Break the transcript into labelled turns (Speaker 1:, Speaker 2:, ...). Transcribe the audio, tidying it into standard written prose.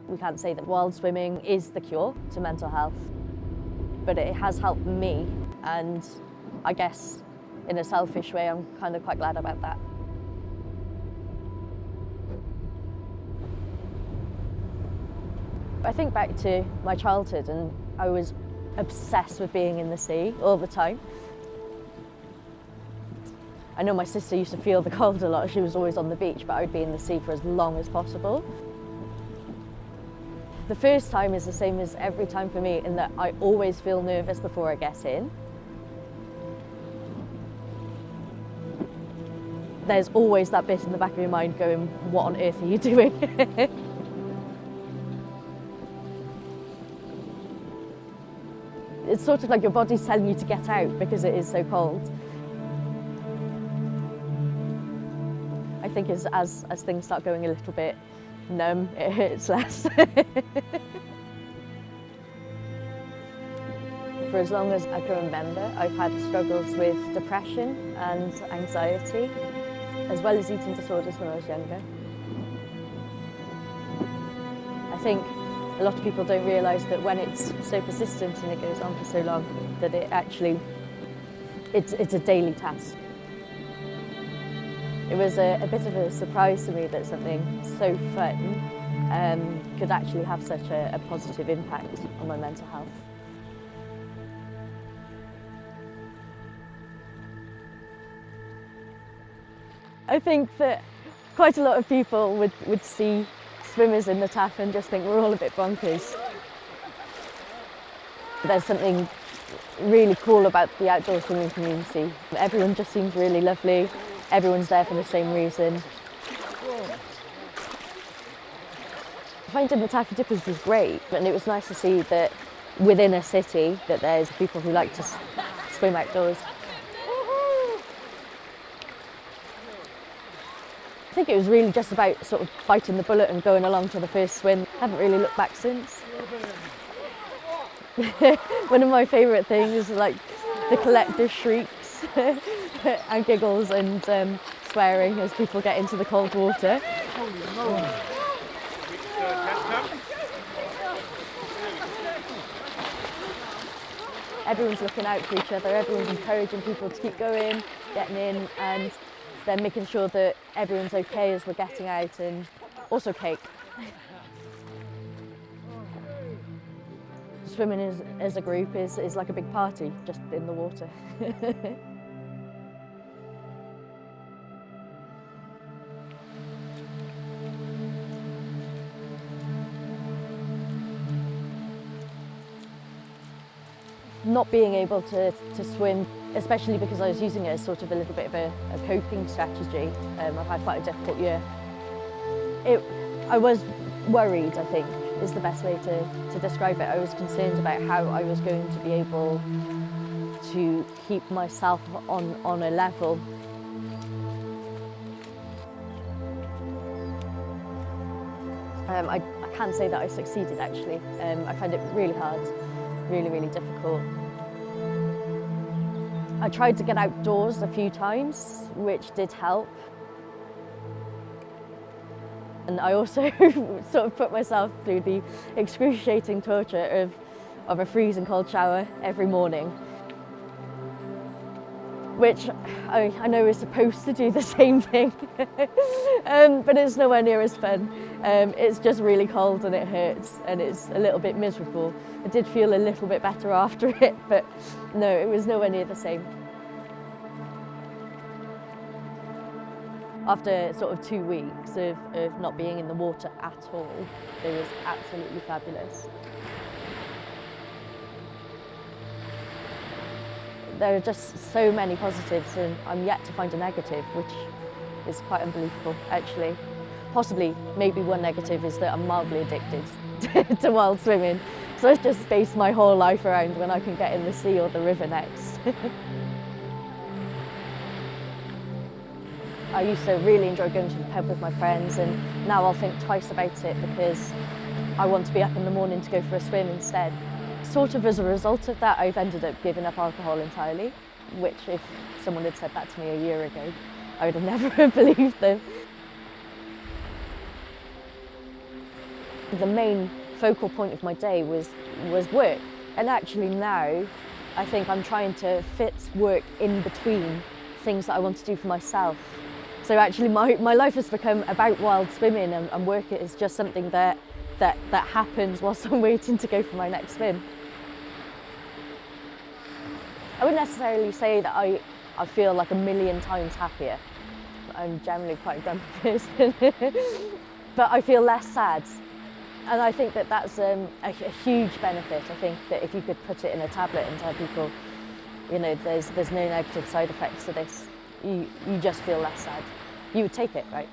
Speaker 1: We can't say that wild swimming is the cure to mental health, but it has helped me, and I guess in a selfish way I'm kind of quite glad about that. I think back to my childhood and I was obsessed with being in the sea all the time. I know my sister used to feel the cold a lot, she was always on the beach, but I would be in the sea for as long as possible. The first time is the same as every time for me in that I always feel nervous before I get in. There's always that bit in the back of your mind going, what on earth are you doing? It's sort of like your body's telling you to get out because it is so cold. I think as things start going a little bit numb, it hurts less. For as long as I can remember, I've had struggles with depression and anxiety, as well as eating disorders when I was younger. I think a lot of people don't realise that when it's so persistent and it goes on for so long, that it actually, it's a daily task. It was a bit of a surprise to me that something so fun could actually have such a positive impact on my mental health. I think that quite a lot of people would see swimmers in the Taff and just think we're all a bit bonkers. There's something really cool about the outdoor swimming community. Everyone just seems really lovely, everyone's there for the same reason. Finding the Taffy Dippers was great, and it was nice to see that within a city that there's people who like to swim outdoors. I think it was really just about sort of biting the bullet and going along to the first swim. I haven't really looked back since. One of my favourite things is like the collective shrieks and giggles and swearing as people get into the cold water. Everyone's looking out for each other, everyone's encouraging people to keep going, getting in, and then making sure that everyone's okay as we're getting out, and also cake. Swimming as a group is like a big party, just in the water. Not being able to swim, especially because I was using it as sort of a little bit of a coping strategy. I've had quite a difficult year. I was worried, I think, is the best way to describe it. I was concerned about how I was going to be able to keep myself on a level. I can't say that I succeeded, actually. I found it really hard. Really, really difficult. I tried to get outdoors a few times, which did help. And I also sort of put myself through the excruciating torture of a freezing cold shower every morning, which I know is supposed to do the same thing, but it's nowhere near as fun. It's just really cold and it hurts and it's a little bit miserable. I did feel a little bit better after it, but no, it was nowhere near the same. After sort of 2 weeks of not being in the water at all, it was absolutely fabulous. There are just so many positives, and I'm yet to find a negative, which is quite unbelievable, actually. Possibly, maybe one negative is that I'm mildly addicted to wild swimming, so I just base my whole life around when I can get in the sea or the river next. I used to really enjoy going to the pub with my friends, and now I'll think twice about it because I want to be up in the morning to go for a swim instead. Sort of as a result of that, I've ended up giving up alcohol entirely, which if someone had said that to me a year ago, I would have never believed them. The main focal point of my day was work. And actually now, I think I'm trying to fit work in between things that I want to do for myself. So actually my life has become about wild swimming, and work is just something that happens whilst I'm waiting to go for my next swim. I wouldn't necessarily say that I feel like a million times happier. I'm generally quite a grumpy person. But I feel less sad. And I think that that's a huge benefit. I think that if you could put it in a tablet and tell people, you know, there's no negative side effects to this, you just feel less sad. You would take it, right?